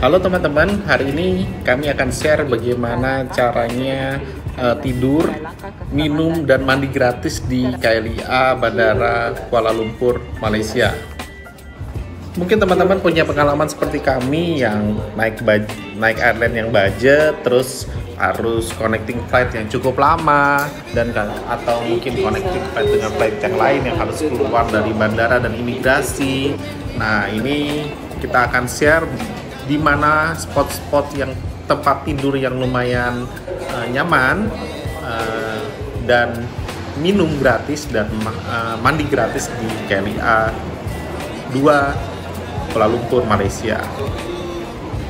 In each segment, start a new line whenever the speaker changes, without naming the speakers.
Halo teman-teman, hari ini kami akan share bagaimana caranya tidur, minum, dan mandi gratis di KLIA Bandara Kuala Lumpur, Malaysia. Mungkin teman-teman punya pengalaman seperti kami yang naik airline yang budget, terus harus connecting flight yang cukup lama, dan atau mungkin connecting flight dengan flight yang lain yang harus keluar dari bandara dan imigrasi. Nah, ini kita akan share di mana spot-spot yang tempat tidur yang lumayan nyaman, dan minum gratis dan mandi gratis di KLIA 2 Kuala Lumpur, Malaysia.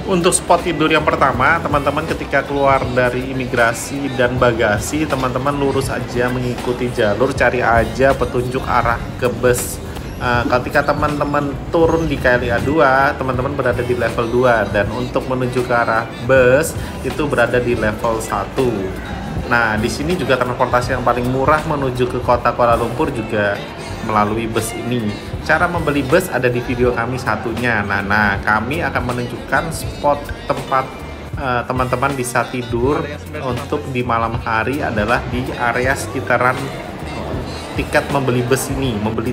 Untuk spot tidur yang pertama, teman-teman ketika keluar dari imigrasi dan bagasi, teman-teman lurus aja mengikuti jalur, cari aja petunjuk arah ke bus. Ketika teman-teman turun di KLIA 2, teman-teman berada di level 2, dan untuk menuju ke arah bus itu berada di level 1. Nah, di sini juga transportasi yang paling murah menuju ke kota Kuala Lumpur juga melalui bus ini. Cara membeli bus ada di video kami satunya. Nah, kami akan menunjukkan spot tempat teman-teman bisa tidur untuk di malam hari adalah di area sekitaran membeli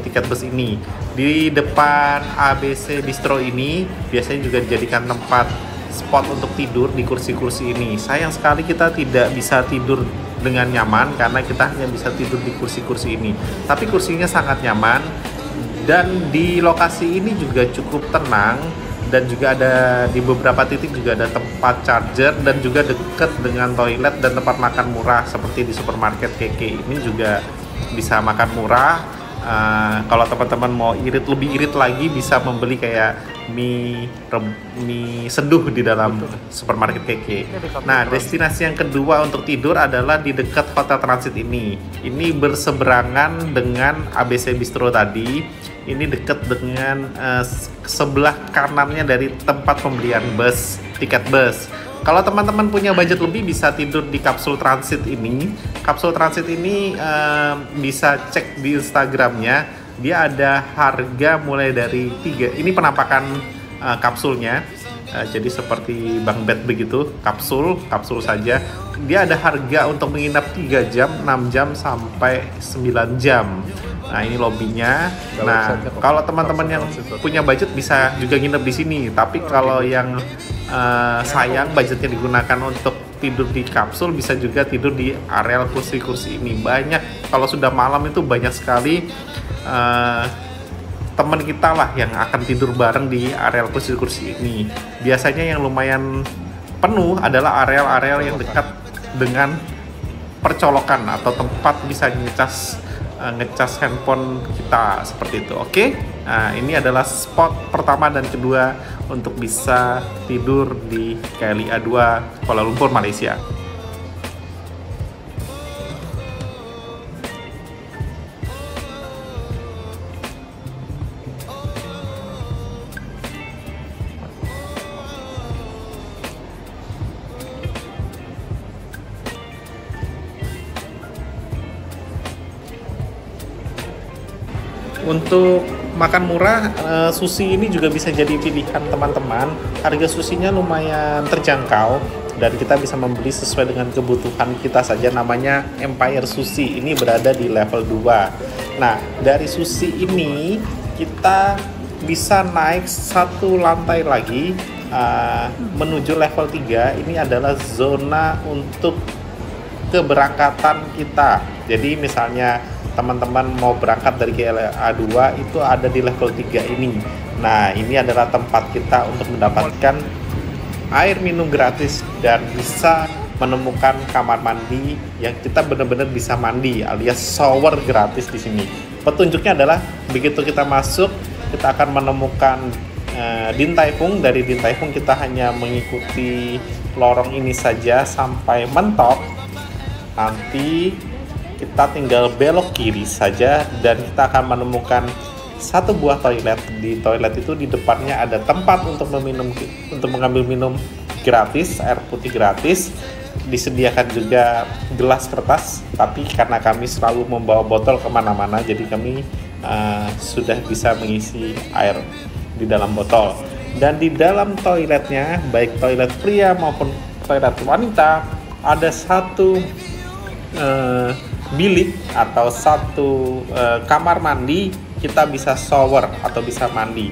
tiket bus ini. Di depan ABC Bistro ini biasanya juga dijadikan tempat spot untuk tidur di kursi-kursi ini. Sayang sekali kita tidak bisa tidur dengan nyaman karena kita hanya bisa tidur di kursi-kursi ini. Tapi kursinya sangat nyaman, dan di lokasi ini juga cukup tenang, dan juga ada di beberapa titik juga ada tempat charger, dan juga dekat dengan toilet dan tempat makan murah seperti di supermarket KK ini juga bisa makan murah. Kalau teman-teman mau lebih irit lagi, bisa membeli kayak mie seduh di dalam supermarket KK. Nah, destinasi yang kedua untuk tidur adalah di dekat hotel transit ini. Ini berseberangan dengan ABC Bistro tadi. Ini dekat dengan sebelah kanannya dari tempat pembelian tiket bus. Kalau teman-teman punya budget lebih, bisa tidur di kapsul transit ini. Kapsul transit ini bisa cek di Instagramnya. Dia ada harga mulai dari 3. Ini penampakan kapsulnya. Jadi seperti bunk bed begitu, kapsul saja. Dia ada harga untuk menginap 3 jam, 6 jam, sampai 9 jam. Nah, ini lobbynya. Nah, kalau teman-teman yang punya budget bisa juga nginep di sini. Tapi kalau yang sayang budgetnya digunakan untuk tidur di kapsul, bisa juga tidur di areal kursi-kursi ini. Kalau sudah malam itu banyak sekali teman kita lah yang akan tidur bareng di areal kursi-kursi ini. Biasanya yang lumayan penuh adalah areal-areal yang dekat dengan percolokan atau tempat bisa ngecas handphone kita seperti itu. Oke? Nah, ini adalah spot pertama dan kedua untuk bisa tidur di KLIA 2 Kuala Lumpur, Malaysia. Untuk makan murah, sushi ini juga bisa jadi pilihan teman-teman. Harga sushinya lumayan terjangkau, dan kita bisa membeli sesuai dengan kebutuhan kita saja. Namanya Empire Sushi, ini berada di level 2. Nah, dari sushi ini kita bisa naik 1 lantai lagi menuju level 3. Ini adalah zona untuk keberangkatan kita. Jadi misalnya teman-teman mau berangkat dari KLIA 2 itu ada di level 3 ini. Nah, ini adalah tempat kita untuk mendapatkan air minum gratis dan bisa menemukan kamar mandi yang kita benar-benar bisa mandi alias shower gratis di sini. Petunjuknya adalah begitu kita masuk, kita akan menemukan Din Tai Fung. Dari Din Tai Fung kita hanya mengikuti lorong ini saja sampai mentok. Nanti kita tinggal belok kiri saja dan kita akan menemukan satu buah toilet. Di toilet itu di depannya ada tempat untuk mengambil minum gratis, air putih gratis. Disediakan juga gelas kertas, tapi karena kami selalu membawa botol kemana-mana, jadi kami sudah bisa mengisi air di dalam botol. Dan di dalam toiletnya, baik toilet pria maupun toilet wanita, ada satu bilik atau satu kamar mandi. Kita bisa shower atau bisa mandi.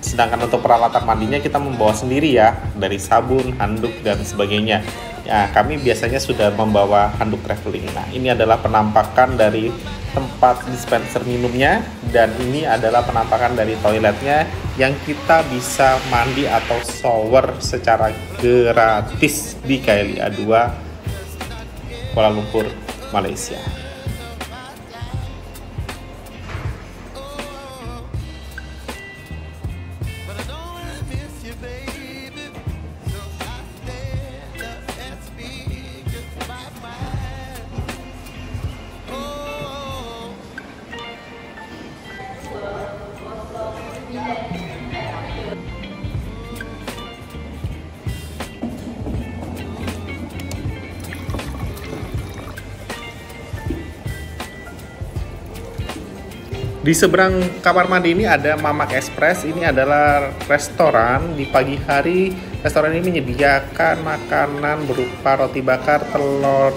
Sedangkan untuk peralatan mandinya kita membawa sendiri ya, dari sabun, handuk, dan sebagainya. Ya, kami biasanya sudah membawa handuk traveling. Nah, ini adalah penampakan dari tempat dispenser minumnya, dan ini adalah penampakan dari toiletnya yang kita bisa mandi atau shower secara gratis di KLIA 2 Kuala Lumpur, Malaysia. Di seberang kamar mandi ini ada Mamak Express. Ini adalah restoran. Di pagi hari restoran ini menyediakan makanan berupa roti bakar, telur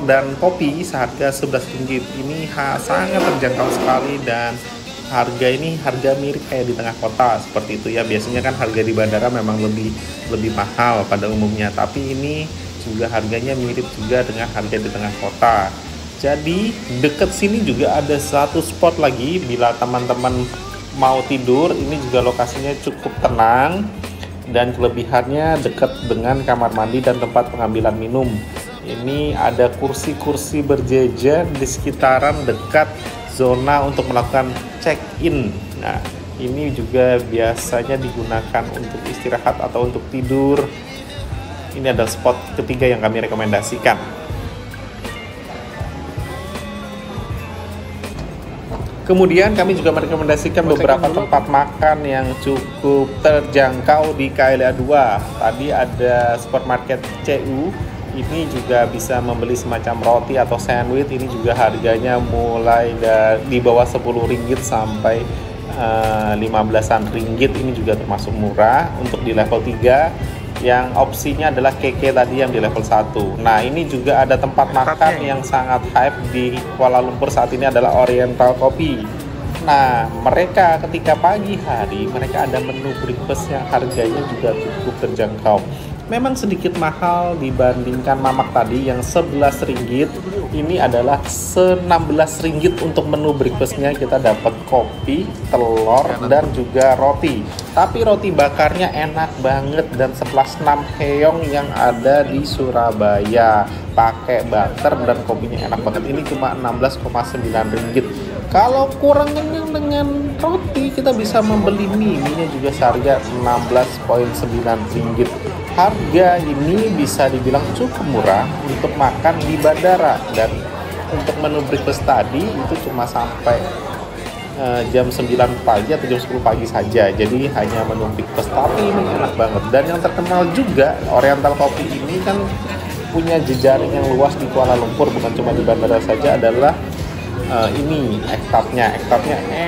dan kopi seharga 11 ringgit. Ini sangat terjangkau sekali, dan harga ini harga mirip kayak di tengah kota seperti itu ya. Biasanya kan harga di bandara memang lebih mahal pada umumnya, tapi ini juga harganya mirip juga dengan harga di tengah kota. Jadi deket sini juga ada satu spot lagi bila teman-teman mau tidur. Ini juga lokasinya cukup tenang, dan kelebihannya dekat dengan kamar mandi dan tempat pengambilan minum. Ini ada kursi-kursi berjejer di sekitaran dekat zona untuk melakukan check-in. Nah, ini juga biasanya digunakan untuk istirahat atau untuk tidur. Ini adalah spot ketiga yang kami rekomendasikan. Kemudian kami juga merekomendasikan beberapa tempat makan yang cukup terjangkau di KLIA 2. Tadi ada supermarket CU. Ini juga bisa membeli semacam roti atau sandwich. Ini juga harganya mulai di bawah 10 ringgit sampai 15-an ringgit. Ini juga termasuk murah. Untuk di level 3 yang opsinya adalah KK tadi yang di level 1. Nah, ini juga ada tempat makan yang sangat hype di Kuala Lumpur saat ini adalah Oriental Coffee. Nah, mereka ketika pagi hari mereka ada menu breakfast yang harganya juga cukup terjangkau. Memang sedikit mahal dibandingkan Mamak tadi yang 11 ringgit. Ini adalah 16 ringgit untuk menu breakfastnya. Kita dapat kopi, telur, dan juga roti. Tapi roti bakarnya enak banget, dan sekelas 6 Heong yang ada di Surabaya. Pakai butter dan kopinya enak banget. Ini cuma 16,9 ringgit. Kalau kurang kenyang dengan roti, kita bisa membeli mie-nya juga seharga 16,9 ringgit. Harga ini bisa dibilang cukup murah untuk makan di bandara, dan untuk menu breakfast tadi itu cuma sampai jam 9 pagi atau jam 10 pagi saja. Jadi hanya menu breakfast, tapi ini enak banget. Dan yang terkenal juga Oriental Coffee ini kan punya jejaring yang luas di Kuala Lumpur, bukan cuma di bandara saja, adalah ini ektatnya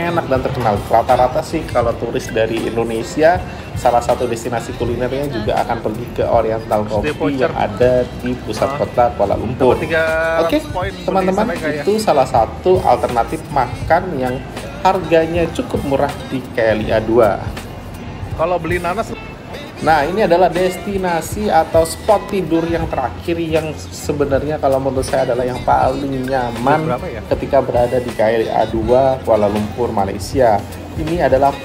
enak dan terkenal. Rata-rata sih kalau turis dari Indonesia, salah satu destinasi kulinernya juga akan pergi ke Oriental Coffee yang ada di pusat kota Kuala Lumpur. Oke, teman-teman, itu salah satu alternatif makan yang harganya cukup murah di KLIA 2.
Kalau beli nanas.
Nah, ini adalah destinasi atau spot tidur yang terakhir yang sebenarnya kalau menurut saya adalah yang paling nyaman ketika berada di KLIA 2 Kuala Lumpur, Malaysia. Ini adalah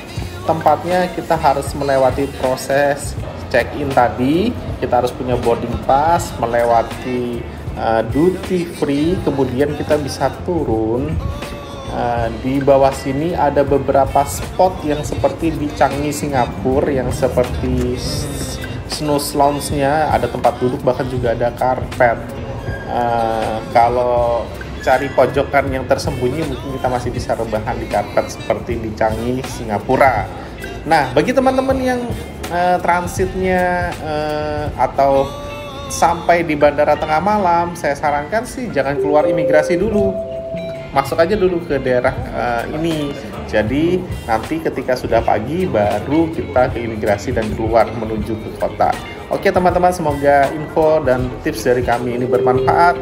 tempatnya kita harus melewati proses check-in tadi. Kita harus punya boarding pass, melewati duty free, kemudian kita bisa turun. Di bawah sini ada beberapa spot yang seperti di Changi, Singapura, yang seperti snow lounge-nya, ada tempat duduk, bahkan juga ada karpet. Kalau cari pojokan yang tersembunyi, mungkin kita masih bisa rebahan di karpet seperti di Changi, Singapura. Nah, bagi teman-teman yang transitnya atau sampai di bandara tengah malam, saya sarankan sih jangan keluar imigrasi dulu. Masuk aja dulu ke daerah ini Jadi nanti ketika sudah pagi baru kita ke imigrasi dan keluar menuju ke kota. Oke teman-teman, semoga info dan tips dari kami ini bermanfaat,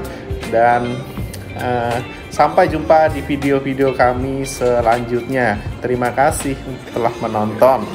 dan sampai jumpa di video-video kami selanjutnya. Terima kasih telah menonton.